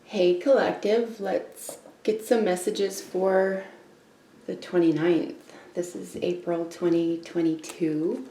Hey collective, let's get some messages for the 29th. This is April 2022.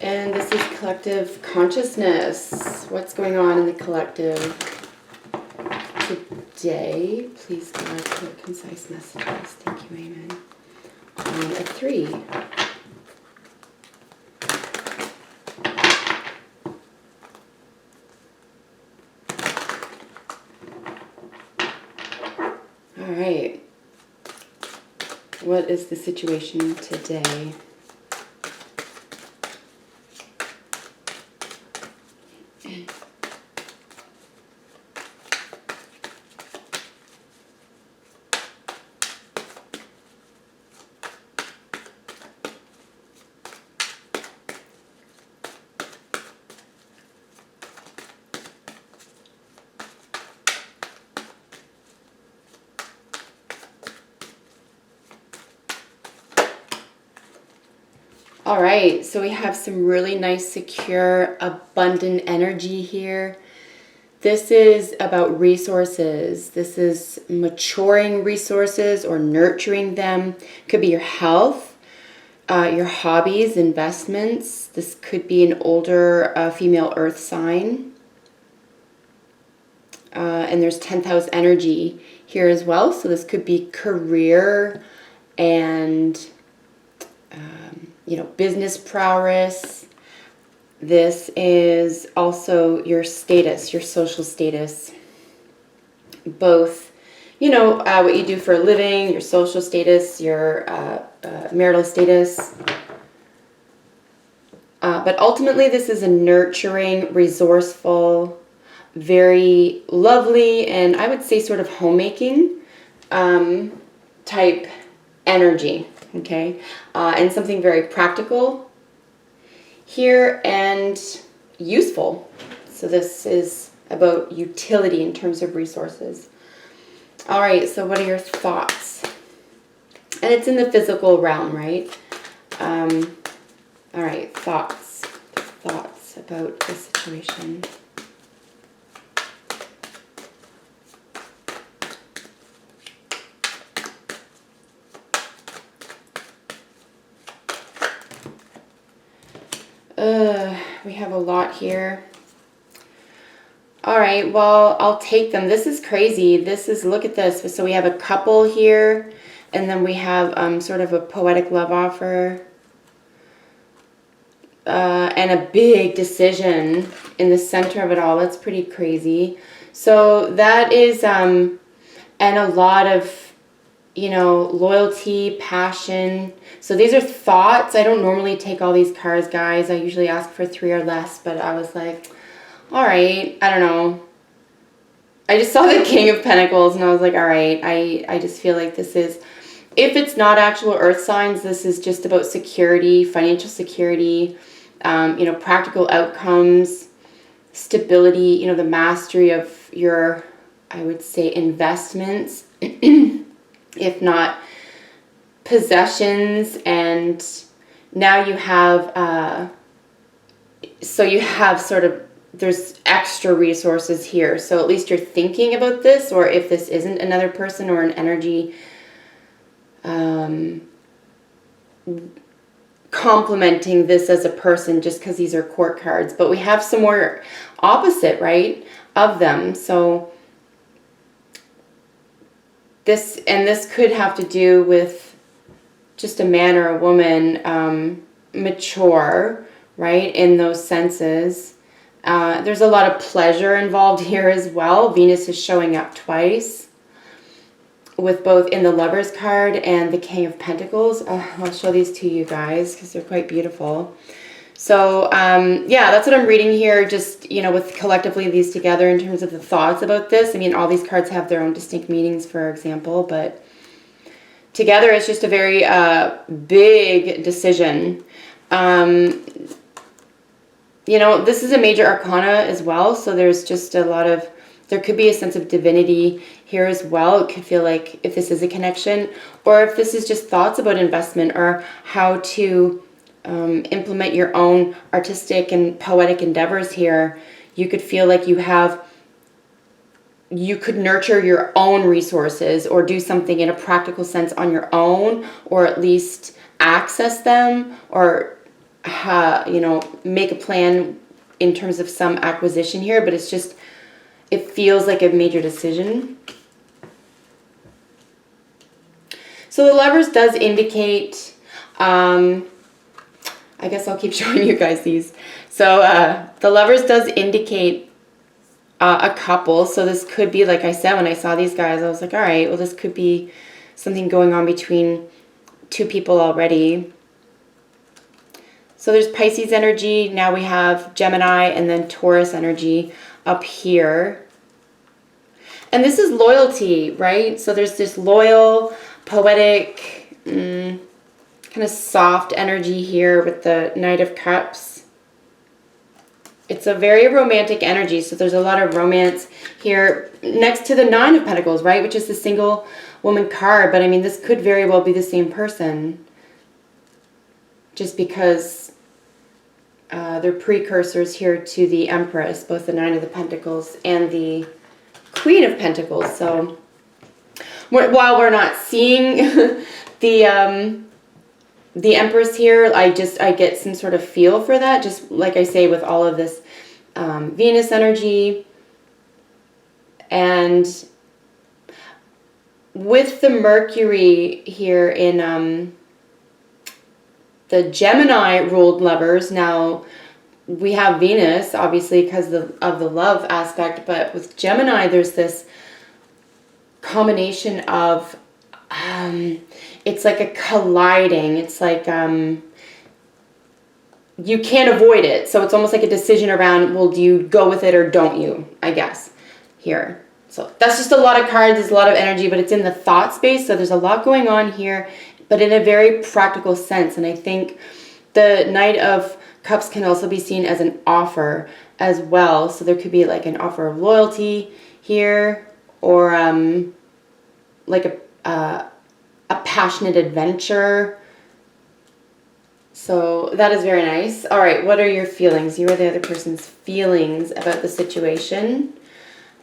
And this is collective consciousness. What's going on in the collective today? Please God, put concise messages. Thank you, amen. A 3. All right. What is the situation today? All right, so we have some really nice, secure, abundant energy here. This is about resources. This is maturing resources or nurturing them. Could be your health, your hobbies, investments. This could be an older female earth sign. And there's 10th house energy here as well. So this could be career and business prowess. This is also your status, your social status. Both, what you do for a living, your social status, your marital status. But ultimately, this is a nurturing, resourceful, very lovely, and I would say sort of homemaking type energy. Okay, and something very practical here and useful. So this is about utility in terms of resources. All right, so what are your thoughts? And it's in the physical realm, right? All right, thoughts about the situation. We have a lot here. All right, well, I'll take them. This is crazy. Look at this. So we have a couple here, and then we have sort of a poetic love offer. And a big decision in the center of it all. That's pretty crazy. So that is, and a lot of, loyalty, passion. So these are thoughts. I don't normally take all these cards, guys. I usually ask for 3 or less, but I was like, all right, I don't know. I just saw the King of Pentacles and I was like, all right, I just feel like this is, if it's not actual earth signs, this is just about security, financial security, practical outcomes, stability, the mastery of your, I would say, investments, if not possessions. And now you have, so you have sort of, there's extra resources here. So at least you're thinking about this, or if this isn't another person or an energy, complementing this as a person, just because these are court cards. But we have some more opposite, right, of them. So this could have to do with just a man or a woman, mature, right, in those senses. There's a lot of pleasure involved here as well. Venus is showing up twice, with both in the Lovers card and the King of Pentacles. I'll show these to you guys because they're quite beautiful. So, yeah, that's what I'm reading here, just, with collectively these together in terms of the thoughts about this. I mean, all these cards have their own distinct meanings, for example, but together it's just a very big decision. This is a major arcana as well, so there's just a lot of, there could be a sense of divinity here as well. It could feel like if this is a connection, or if this is just thoughts about investment or how to implement your own artistic and poetic endeavors here. You could feel like you have you could nurture your own resources or do something in a practical sense on your own, or at least access them, or make a plan in terms of some acquisition here. But it's just, it feels like a major decision. So the Lovers does indicate, I guess I'll keep showing you guys these. So the Lovers does indicate a couple. So this could be, like I said, when I saw these guys, I was like, all right, well, this could be something going on between two people already. So there's Pisces energy. Now we have Gemini and then Taurus energy up here. And this is loyalty, right? So there's this loyal, poetic, kind of soft energy here with the Knight of Cups. It's a very romantic energy, so there's a lot of romance here next to the Nine of Pentacles, right? Which is the single woman card. But I mean, this could very well be the same person, just because they're precursors here to the Empress, both the Nine of the Pentacles and the Queen of Pentacles. So while we're not seeing the Empress here, I get some sort of feel for that, just like I say with all of this Venus energy. And with the Mercury here in the Gemini ruled Lovers, now we have Venus obviously because of the love aspect, but with Gemini there's this combination of it's like a colliding, it's like you can't avoid it, so it's almost like a decision around, well, do you go with it or don't you, I guess, here. So that's just a lot of cards, there's a lot of energy, but it's in the thought space, so there's a lot going on here, but in a very practical sense. And I think the Knight of Cups can also be seen as an offer as well, so there could be like an offer of loyalty here, or like a passionate adventure. So that is very nice. All right, what are your feelings? You are the other person's feelings about the situation.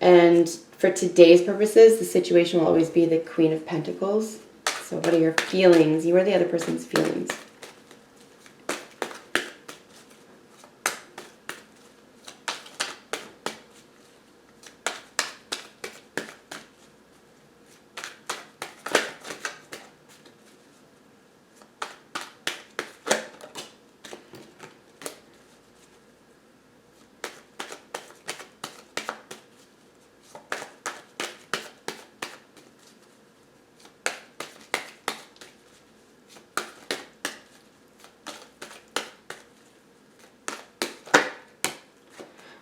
And for today's purposes, the situation will always be the Queen of Pentacles. So what are your feelings? You are the other person's feelings.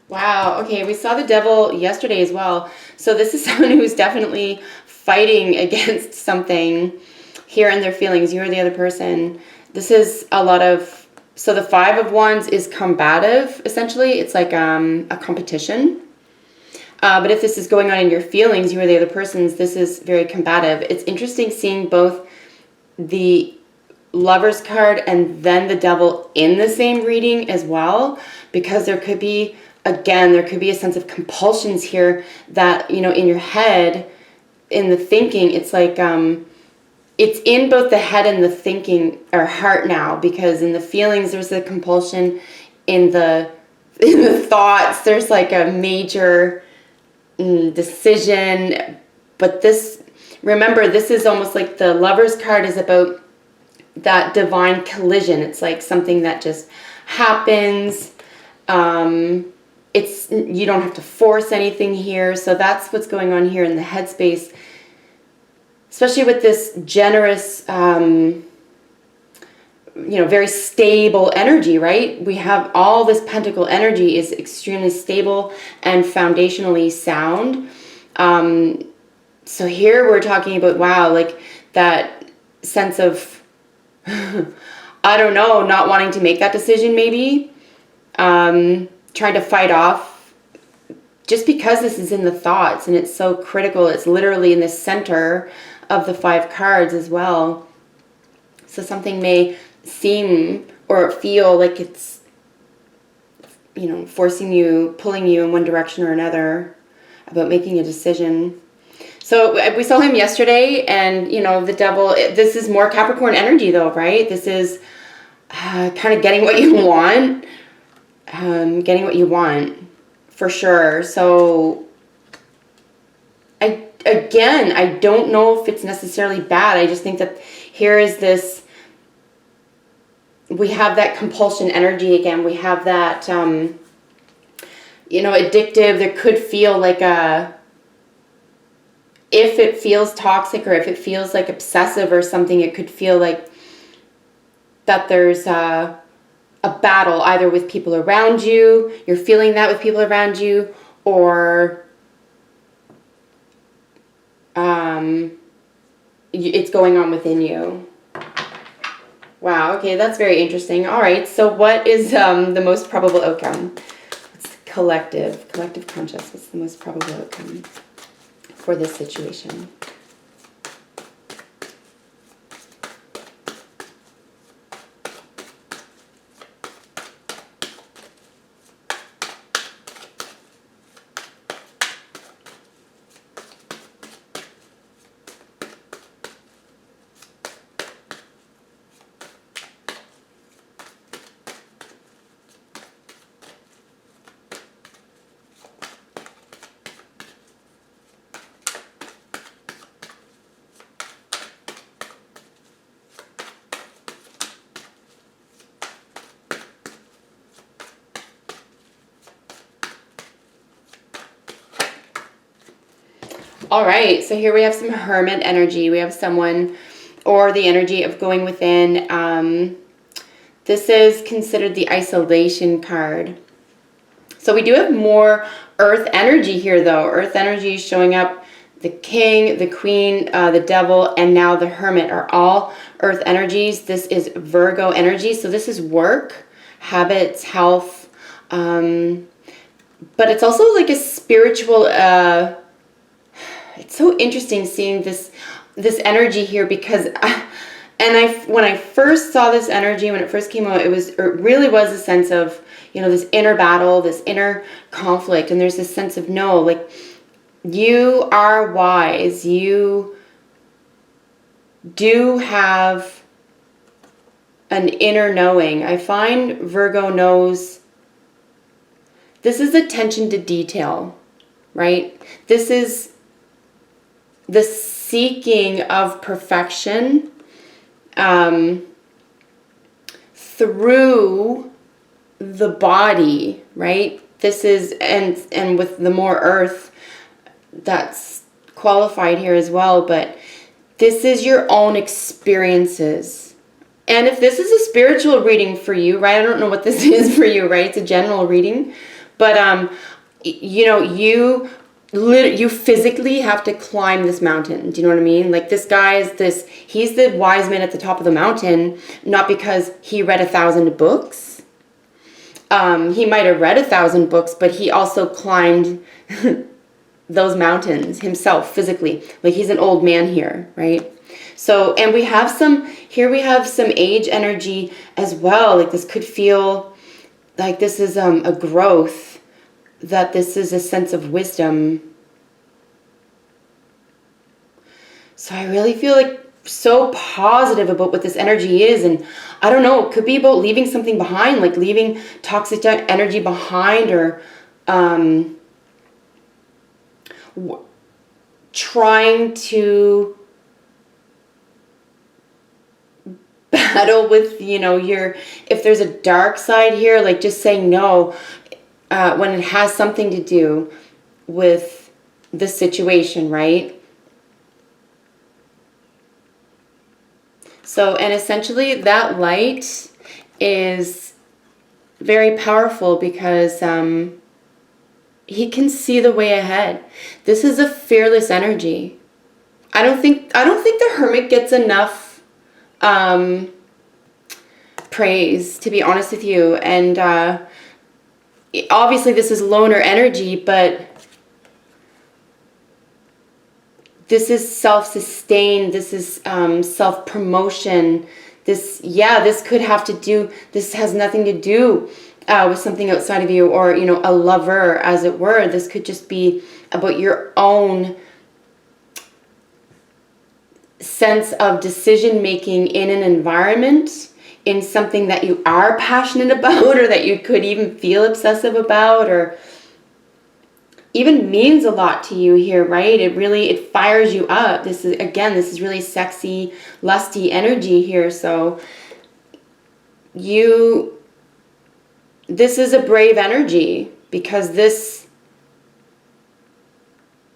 Wow, okay, we saw the Devil yesterday as well. So this is someone who's definitely fighting against something here in their feelings. You're the other person. This is a lot of, so the Five of Wands is combative, essentially. It's like a competition. But if this is going on in your feelings, you are the other person's, this is very combative. It's interesting seeing both the Lover's card and then the Devil in the same reading as well, because there could be, again, there could be a sense of compulsions here that, you know, in your head, in the thinking, it's like, it's in both the head and the thinking or heart now, because in the feelings, there's a compulsion, in the thoughts, there's like a major decision. But this, remember, this is almost like the Lover's card is about that divine collision. It's like something that just happens. It's, you don't have to force anything here. So that's what's going on here in the headspace, especially with this generous, you know, very stable energy, right? We have all this pentacle energy is extremely stable and foundationally sound. So here we're talking about, wow, like that sense of, I don't know, not wanting to make that decision maybe. Trying to fight off, just because this is in the thoughts and it's so critical. It's literally in the center of the 5 cards as well. So something may seem or feel like it's, you know, forcing you, pulling you in one direction or another. about making a decision. So we saw him yesterday, and, you know, the devil, this is more Capricorn energy though, right? This is kind of getting what you want. Getting what you want, for sure. So, I don't know if it's necessarily bad. I just think that here is this, we have that compulsion energy again. We have that, you know, addictive. There could feel like if it feels toxic or if it feels like obsessive or something, it could feel like that there's a battle either with people around you, you're feeling that with people around you, or it's going on within you. Wow, okay, that's very interesting. All right, so what is the most probable outcome? It's collective conscious. What's the most probable outcome for this situation? All right, so here we have some Hermit energy. We have someone, or the energy of going within. This is considered the isolation card. So we do have more Earth energy here, though. Earth energy is showing up. The King, the Queen, the Devil, and now the Hermit are all Earth energies. This is Virgo energy. So this is work, habits, health. But it's also like a spiritual... it's so interesting seeing this energy here, because when I first saw this energy, when it first came out, it really was a sense of, you know, this inner battle, this inner conflict, and there's this sense of, no, like, you are wise, you do have an inner knowing. I find Virgo knows, this is attention to detail, right? This is the seeking of perfection through the body, right? This is, and with the more earth that's qualified here as well, but this is your own experiences. And if this is a spiritual reading for you, right? I don't know what this is for you, right? It's a general reading, but you know, you physically have to climb this mountain. Do you know what I mean? Like, this guy is he's the wise man at the top of the mountain, not because he read 1,000 books. He might have read 1,000 books, but he also climbed those mountains himself physically. Like, he's an old man here, right? So, and we have some age energy as well. Like, this could feel like this is a growth, that this is a sense of wisdom. So I really feel like so positive about what this energy is, and I don't know, it could be about leaving something behind, like leaving toxic energy behind, or trying to battle with, you know, if there's a dark side here, like just saying no when it has something to do with the situation, right? So, and essentially that light is very powerful because he can see the way ahead. This is a fearless energy. I don't think the Hermit gets enough praise, to be honest with you. And obviously this is loner energy, but this is self-sustained. This is self-promotion. This has nothing to do with something outside of you, or, you know, a lover, as it were. This could just be about your own sense of decision making in an environment, in something that you are passionate about, or that you could even feel obsessive about, or even means a lot to you here, right? It fires you up. This is really sexy, lusty energy here. So this is a brave energy, because this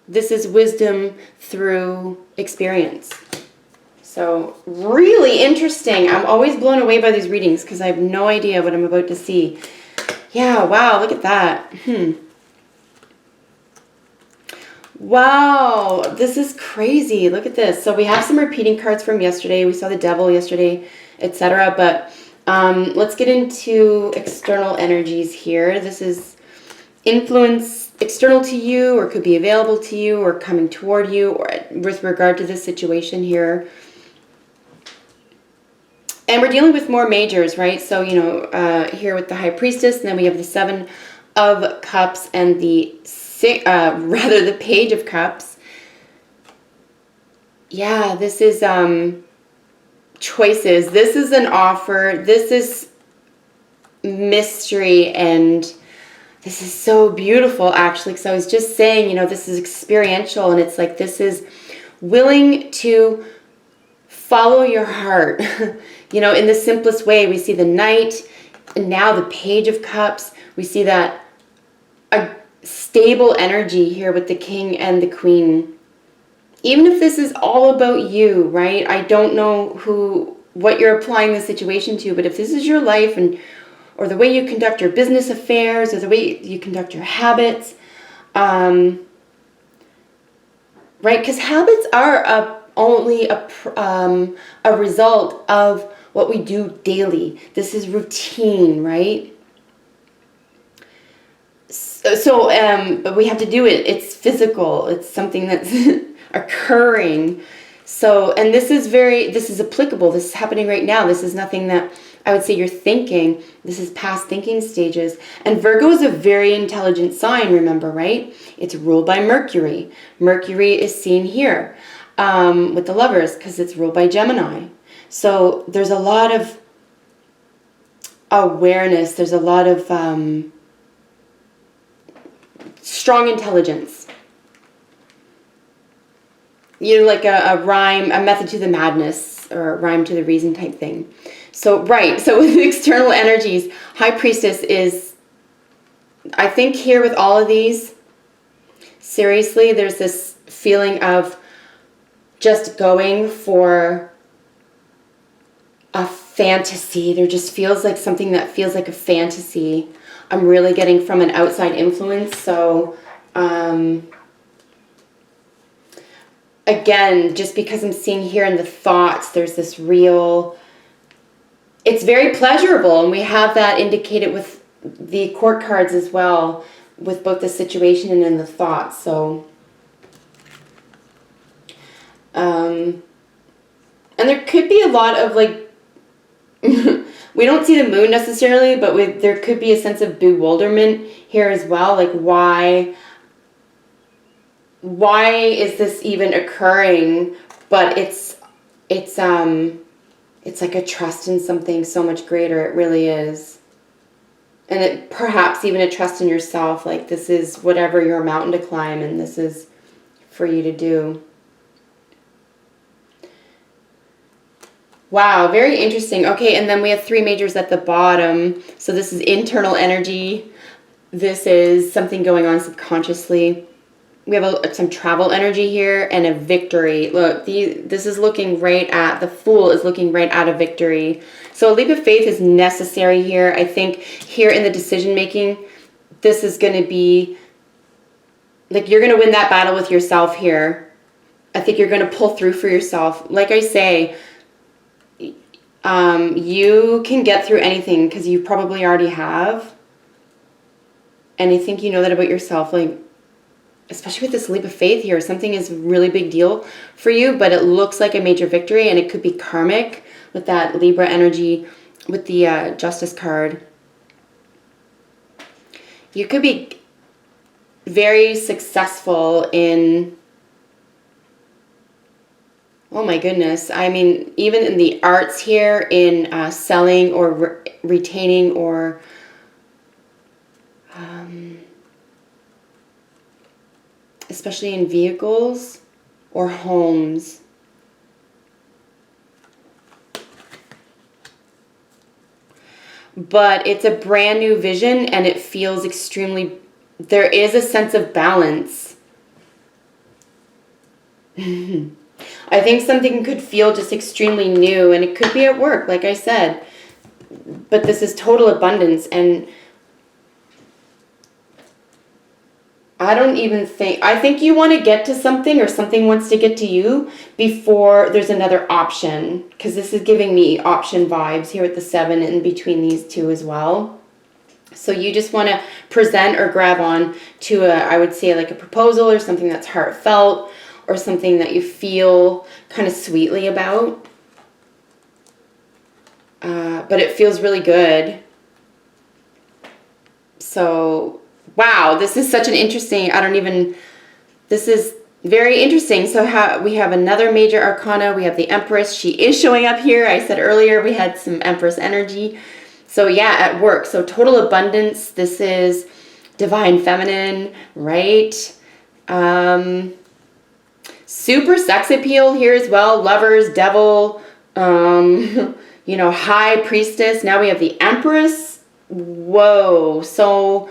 is wisdom through experience. So really interesting. I'm always blown away by these readings because I have no idea what I'm about to see. Yeah, wow, look at that. Wow, this is crazy. Look at this. So we have some repeating cards from yesterday. We saw the devil yesterday, etc. But let's get into external energies here. This is influence external to you, or could be available to you, or coming toward you, or with regard to this situation here. And we're dealing with more majors, right? So, you know, here with the High Priestess, and then we have the Seven of Cups and the Page of Cups. Yeah, this is choices. This is an offer. This is mystery, and this is so beautiful, actually, because I was just saying, you know, this is experiential, and it's like this is willing to follow your heart. You know, in the simplest way, we see the Knight, and now the Page of Cups. We see that a stable energy here with the King and the Queen. Even if this is all about you, right? I don't know what you're applying the situation to, but if this is your life, or the way you conduct your business affairs, or the way you conduct your habits, right? Because habits are only a result of what we do daily. This is routine, right? So but we have to do it. It's physical. It's something that's occurring. So, and this is applicable. This is happening right now. This is nothing that I would say you're thinking. This is past thinking stages. And Virgo is a very intelligent sign, remember, right? It's ruled by Mercury. Mercury is seen here with the Lovers, because it's ruled by Gemini. So there's a lot of awareness. There's a lot of strong intelligence. You know, like a rhyme, a method to the madness, or a rhyme to the reason type thing. So, right. So with the external energies, High Priestess is, I think here with all of these, seriously, there's this feeling of just going for a fantasy. There just feels like something that feels like a fantasy. I'm really getting from an outside influence. So, again, just because I'm seeing here in the thoughts, there's this real, it's very pleasurable. And we have that indicated with the court cards as well, with both the situation and in the thoughts. So, and there could be a lot of like, we don't see the moon necessarily, but there could be a sense of bewilderment here as well. Like, why is this even occurring? But it's like a trust in something so much greater. It really is. And it perhaps even a trust in yourself. Like, this is whatever your mountain to climb, and this is for you to do. Wow, very interesting. Okay, and then we have three majors at the bottom. So this is internal energy. This is something going on subconsciously. We have some travel energy here and a victory. Look, this is looking right at, the Fool is looking right at a victory. So a leap of faith is necessary here. I think here in the decision making, this is going to be, like, you're going to win that battle with yourself here. I think you're going to pull through for yourself. Like I say, you can get through anything because you probably already have. And I think you know that about yourself. Like, especially with this leap of faith here, something is a really big deal for you, but it looks like a major victory, and it could be karmic with that Libra energy with the Justice card. You could be very successful in, oh my goodness, I mean, even in the arts here, in selling or retaining or especially in vehicles or homes. But it's a brand new vision, and it feels extremely, there is a sense of balance. I think something could feel just extremely new, and it could be at work, like I said. But this is total abundance, and I think you want to get to something, or something wants to get to you before there's another option, because this is giving me option vibes here with the 7 in between these two as well. So you just want to present or grab on to I would say like a proposal or something that's heartfelt, or something that you feel kind of sweetly about. But it feels really good. So, wow, this is such an interesting, this is very interesting. So we have another major arcana. We have the Empress. She is showing up here. I said earlier we had some Empress energy. So yeah, at work. So total abundance. This is divine feminine, right? Super sex appeal here as well. Lovers, devil, you know, high priestess. Now we have the Empress. Whoa, so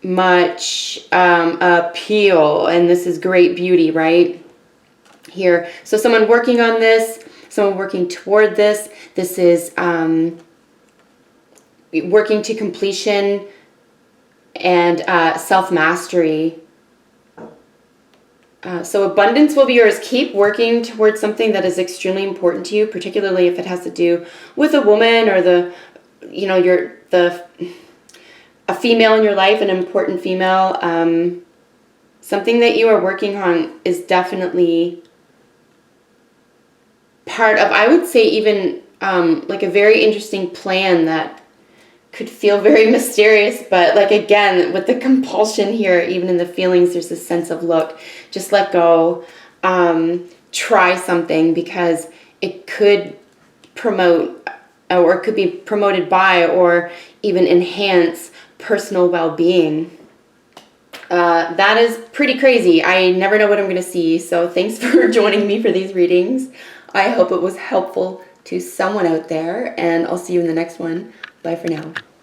much appeal. And this is great beauty, right? Here. So someone working on this, someone working toward this. This is working to completion and self-mastery. So abundance will be yours. Keep working towards something that is extremely important to you, particularly if it has to do with a woman or a female in your life, an important female. Something that you are working on is definitely part of, I would say, even like a very interesting plan that could feel very mysterious, but like again, with the compulsion here, even in the feelings, there's this sense of, look, just let go, try something, because it could promote, or it could be promoted by, or even enhance personal well-being. That is pretty crazy. I never know what I'm going to see, so thanks for joining me for these readings. I hope it was helpful to someone out there, and I'll see you in the next one. Bye for now.